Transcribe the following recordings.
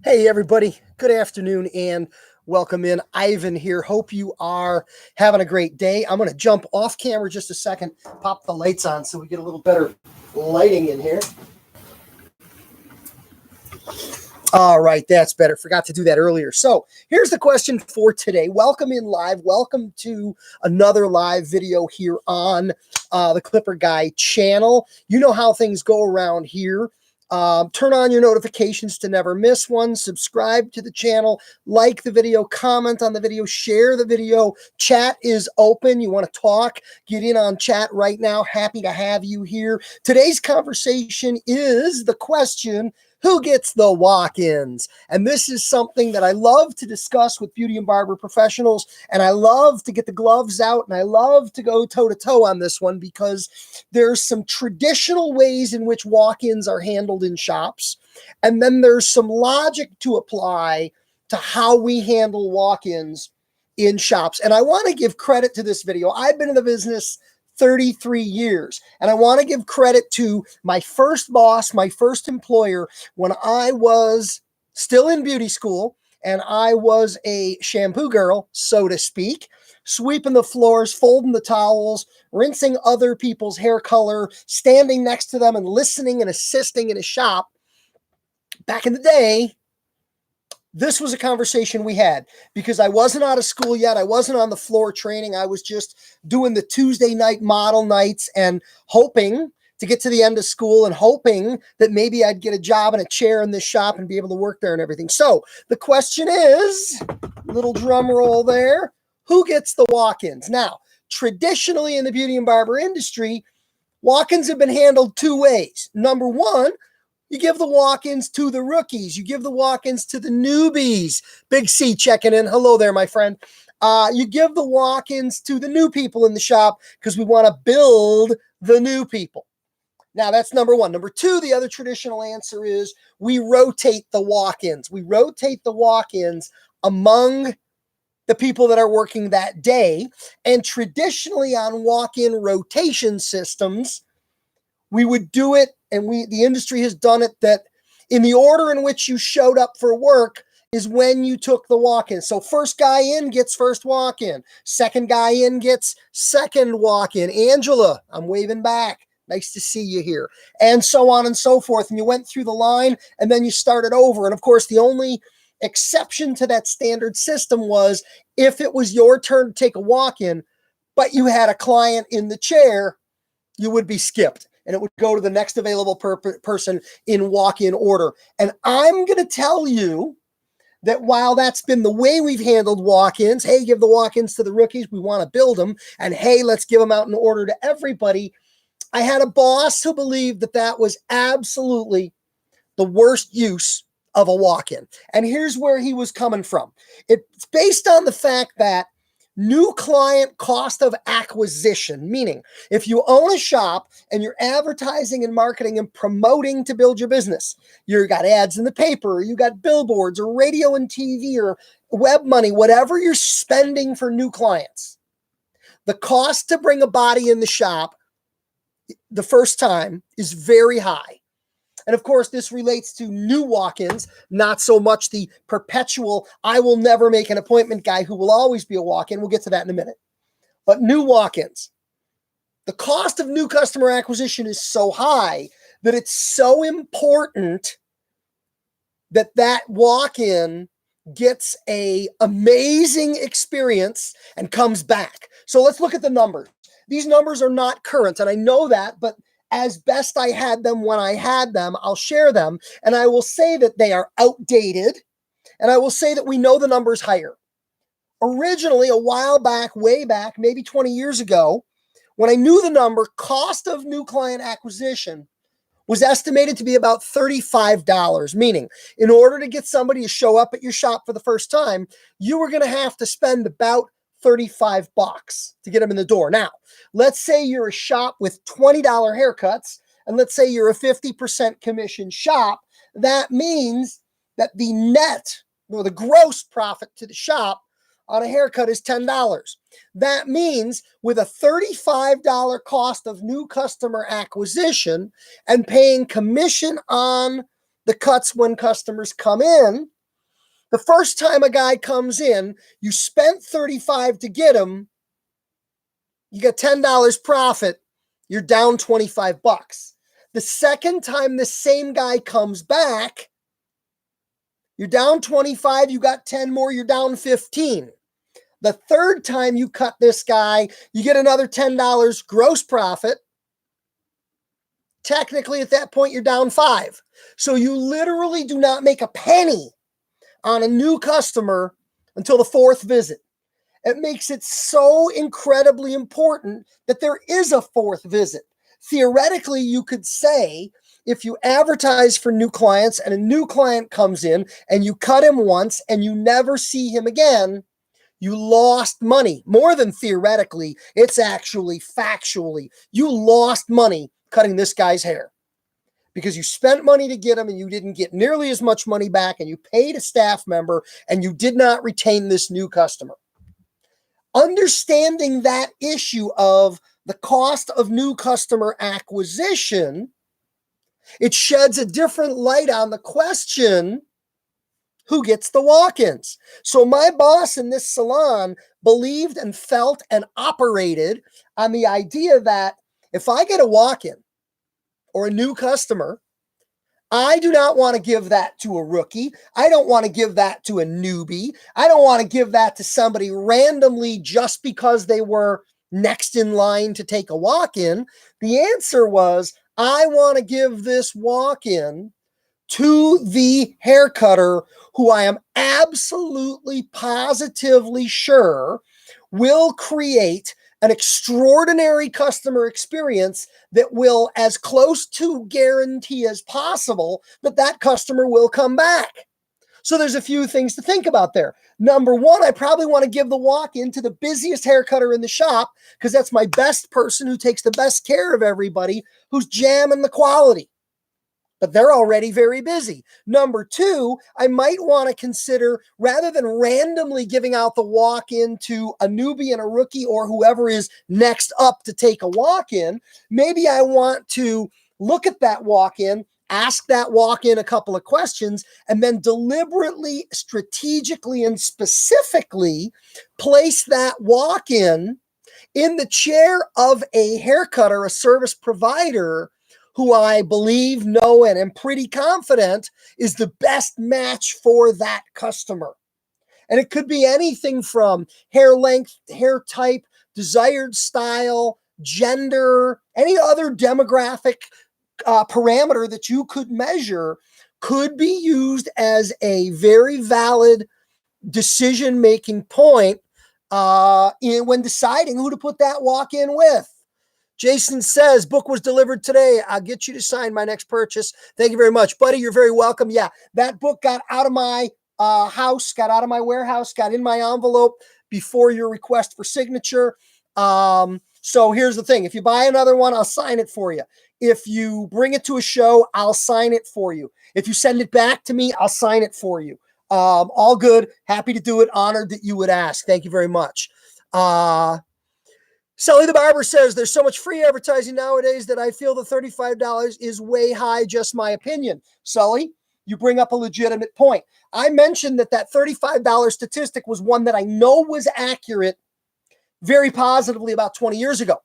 Hey, everybody. Good afternoon and welcome in. Ivan here. Hope you are having a great day. I'm going to jump off camera just a second, pop the lights on so we get a little better lighting in here. All right, that's better. Forgot to do that earlier. So here's the question for today. Welcome in live. Welcome to another live video here on the Clipper Guy channel. You know how things go around here. Turn on your notifications to never miss one. Subscribe to the channel, like the video, comment on the video, share the video. Chat is open. You want to talk, get in on chat right now. Happy to have you here. Today's conversation is the question, who gets the walk-ins? And this is something that I love to discuss with beauty and barber professionals. And I love to get the gloves out and I love to go toe-to-toe on this one because there's some traditional ways in which walk-ins are handled in shops. And then there's some logic to apply to how we handle walk-ins in shops. And I want to give credit to this video. I've been in the business 33 years. And I want to give credit to my first boss, my first employer, when I was still in beauty school and I was a shampoo girl, so to speak, sweeping the floors, folding the towels, rinsing other people's hair color, standing next to them and listening and assisting in a shop. Back in the day, this was a conversation we had because I wasn't out of school yet. I wasn't on the floor training. I was just doing the Tuesday night model nights and hoping to get to the end of school and hoping that maybe I'd get a job and a chair in this shop and be able to work there and everything. So the question is, little drum roll there, who gets the walk-ins? Now, traditionally in the beauty and barber industry, walk-ins have been handled two ways. Number one, you give the walk-ins to the rookies. You give the walk-ins to the newbies. Big C checking in. Hello there, my friend. You give the walk-ins to the new people in the shop because we want to build the new people. Now, that's number one. Number two, the other traditional answer is we rotate the walk-ins. We rotate the walk-ins among the people that are working that day. And traditionally on walk-in rotation systems, we would do it, and the industry has done it, that in the order in which you showed up for work is when you took the walk-in. So first guy in gets first walk-in. Second guy in gets second walk-in. Angela, I'm waving back. Nice to see you here. And so on and so forth. And you went through the line and then you started over. And of course, the only exception to that standard system was if it was your turn to take a walk-in, but you had a client in the chair, you would be skipped. And it would go to the next available person in walk-in order. And I'm going to tell you that while that's been the way we've handled walk-ins, hey, give the walk-ins to the rookies, we want to build them, and hey, let's give them out in order to everybody, I had a boss who believed that that was absolutely the worst use of a walk-in. And here's where he was coming from. It's based on the fact that new client cost of acquisition, meaning if you own a shop and you're advertising and marketing and promoting to build your business, you got ads in the paper, or you got billboards or radio and TV or web money, whatever you're spending for new clients, the cost to bring a body in the shop the first time is very high. And of course, this relates to new walk-ins, not so much the perpetual, I will never make an appointment guy who will always be a walk-in. We'll get to that in a minute. But new walk-ins, the cost of new customer acquisition is so high that it's so important that that walk-in gets an amazing experience and comes back. So let's look at the numbers. These numbers are not current, and I know that, but as best I had them when I had them, I'll share them. And I will say that they are outdated. And I will say that we know the numbers higher. Originally, a while back, way back, maybe 20 years ago, when I knew the number, cost of new client acquisition was estimated to be about $35, meaning in order to get somebody to show up at your shop for the first time, you were going to have to spend about $35 to get them in the door. Now, let's say you're a shop with $20 haircuts, and let's say you're a 50% commission shop. That means that the net or the gross profit to the shop on a haircut is $10. That means with a $35 cost of new customer acquisition and paying commission on the cuts when customers come in, The first time a guy comes in, you spent $35 to get him, you get $10 profit, you're down $25. The second time the same guy comes back, you're down 25, you got 10 more, you're down 15. The third time you cut this guy, you get another $10 gross profit. Technically, at that point, you're down 5. So you literally do not make a penny on a new customer until the 4th visit. It makes it so incredibly important that there is a 4th visit. Theoretically, you could say, if you advertise for new clients and a new client comes in and you cut him once and you never see him again, you lost money. More than theoretically, it's actually factually. You lost money cutting this guy's hair because you spent money to get him and you didn't get nearly as much money back, and you paid a staff member and you did not retain this new customer. Understanding that issue of the cost of new customer acquisition, it sheds a different light on the question, who gets the walk-ins? So my boss in this salon believed and felt and operated on the idea that if I get a walk-in or a new customer, I do not want to give that to a rookie. I don't want to give that to a newbie. I don't want to give that to somebody randomly just because they were next in line to take a walk-in. The answer was, I want to give this walk-in to the hair cutter who I am absolutely positively sure will create an extraordinary customer experience that will as close to guarantee as possible that that customer will come back. So there's a few things to think about there. Number one, I probably want to give the walk-in to the busiest hair cutter in the shop because that's my best person who takes the best care of everybody, who's jamming the quality. But they're already very busy. Number two, I might want to consider, rather than randomly giving out the walk-in to a newbie and a rookie or whoever is next up to take a walk-in, maybe I want to look at that walk-in, ask that walk-in a couple of questions, and then deliberately, strategically, and specifically place that walk-in in the chair of a hair cutter, a service provider, who I believe, know, and am pretty confident is the best match for that customer. And it could be anything from hair length, hair type, desired style, gender, any other demographic parameter that you could measure could be used as a very valid decision-making point when deciding who to put that walk-in with. Jason says, book was delivered today. I'll get you to sign my next purchase. Thank you very much. Buddy, you're very welcome. Yeah, that book got out of my house, got out of my warehouse, got in my envelope before your request for signature. So here's the thing. If you buy another one, I'll sign it for you. If you bring it to a show, I'll sign it for you. If you send it back to me, I'll sign it for you. All good. Happy to do it. Honored that you would ask. Thank you very much. Sully the Barber says, there's so much free advertising nowadays that I feel the $35 is way high, just my opinion. Sully, you bring up a legitimate point. I mentioned that $35 statistic was one that I know was accurate very positively about 20 years ago.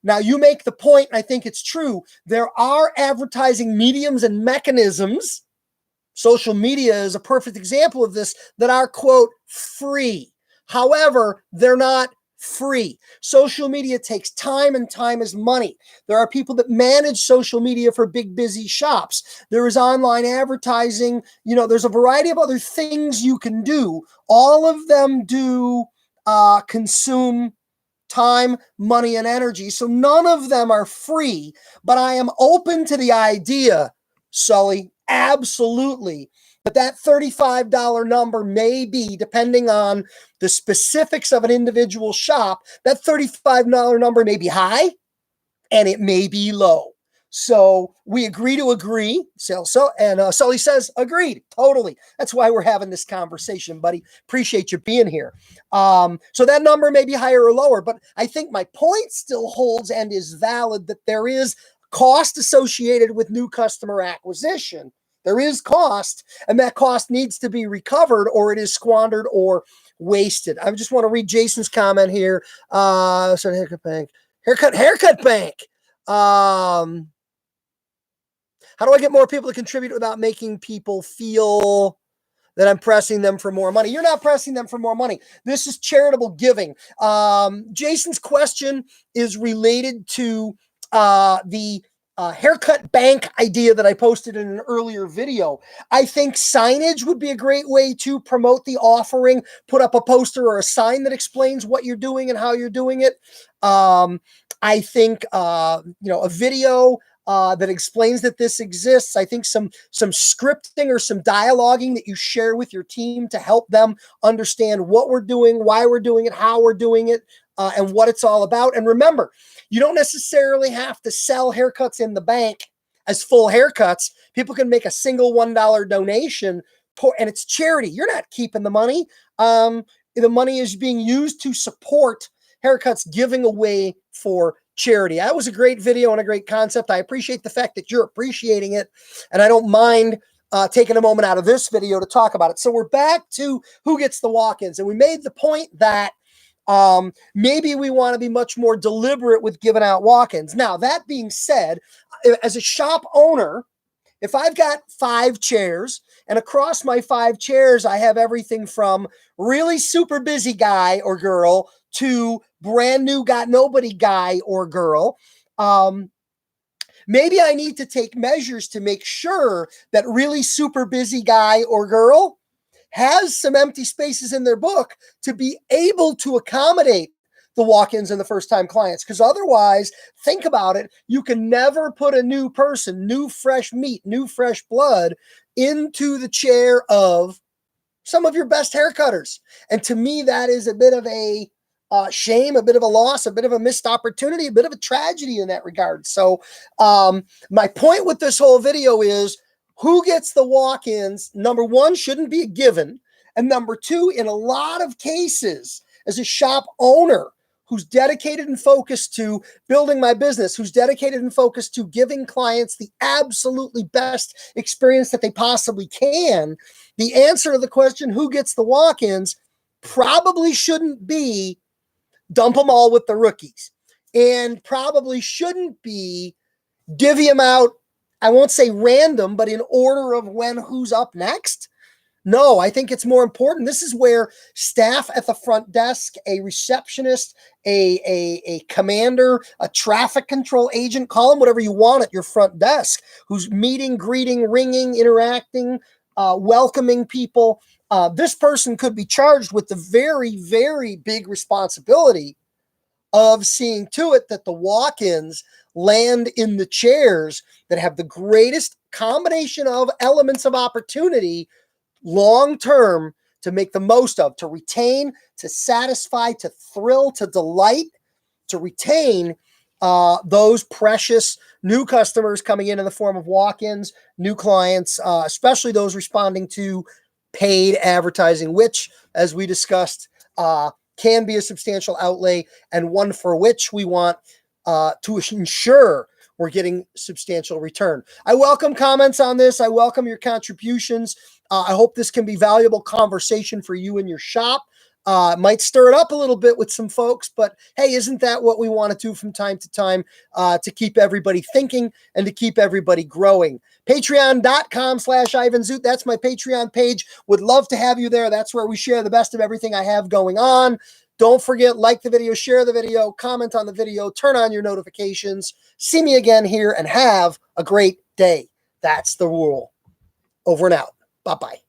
Now, you make the point, and I think it's true. There are advertising mediums and mechanisms, social media is a perfect example of this, that are, quote, free. However, they're not free. Social media takes time, and time is money. There are people that manage social media for big, busy shops. There is online advertising. There's a variety of other things you can do. All of them do consume time, money, and energy. So none of them are free, but I am open to the idea, Sully, absolutely, that $35 number may be, depending on the specifics of an individual shop, that $35 number may be high and it may be low. So we agree to agree. Sully says, agreed. Totally. That's why we're having this conversation, buddy. Appreciate you being here. So that number may be higher or lower, but I think my point still holds and is valid, that there is cost associated with new customer acquisition. There is cost, and that cost needs to be recovered, or it is squandered or wasted. I just want to read Jason's comment here. So haircut bank, haircut bank. How do I get more people to contribute without making people feel that I'm pressing them for more money? You're not pressing them for more money. This is charitable giving. Jason's question is related to the haircut bank idea that I posted in an earlier video. I think signage would be a great way to promote the offering. Put up a poster or a sign that explains what you're doing and how you're doing it. I think a video that explains that this exists. I think some scripting or some dialoguing that you share with your team to help them understand what we're doing, why we're doing it, how we're doing it, and what it's all about. And remember, you don't necessarily have to sell haircuts in the bank as full haircuts. People can make a single $1 donation, and it's charity. You're not keeping the money. The money is being used to support haircuts giving away for charity. That was a great video and a great concept. I appreciate the fact that you're appreciating it, and I don't mind taking a moment out of this video to talk about it. So we're back to who gets the walk-ins, and we made the point that maybe we want to be much more deliberate with giving out walk-ins. Now, that being said, as a shop owner, if I've got 5 chairs and across my 5 chairs, I have everything from really super busy guy or girl to brand new got nobody guy or girl, maybe I need to take measures to make sure that really super busy guy or girl has some empty spaces in their book to be able to accommodate the walk-ins and the first-time clients. Because otherwise, think about it, you can never put a new person, new fresh meat, new fresh blood into the chair of some of your best haircutters. And to me, that is a bit of a shame, a bit of a loss, a bit of a missed opportunity, a bit of a tragedy in that regard. So my point with this whole video is, who gets the walk-ins, number one, shouldn't be a given. And number two, in a lot of cases, as a shop owner who's dedicated and focused to building my business, who's dedicated and focused to giving clients the absolutely best experience that they possibly can, the answer to the question, who gets the walk-ins, probably shouldn't be dump them all with the rookies, and probably shouldn't be divvy them out, I won't say random, but in order of when who's up next. No, I think it's more important. This is where staff at the front desk, a receptionist, a commander, a traffic control agent, call them whatever you want at your front desk, who's meeting, greeting, ringing, interacting, welcoming people. This person could be charged with the very, very big responsibility of seeing to it that the walk-ins land in the chairs that have the greatest combination of elements of opportunity long-term to make the most of, to retain, to satisfy, to thrill, to delight, to retain those precious new customers coming in the form of walk-ins, new clients, especially those responding to paid advertising, which, as we discussed, can be a substantial outlay, and one for which we want to ensure we're getting substantial return. I welcome comments on this. I welcome your contributions. I hope this can be valuable conversation for you in your shop. Might stir it up a little bit with some folks, but hey, isn't that what we want to do from time to time to keep everybody thinking and to keep everybody growing? Patreon.com/Ivan Zoot. That's my Patreon page. Would love to have you there. That's where we share the best of everything I have going on. Don't forget, like the video, share the video, comment on the video, turn on your notifications. See me again here and have a great day. That's the rule. Over and out. Bye-bye.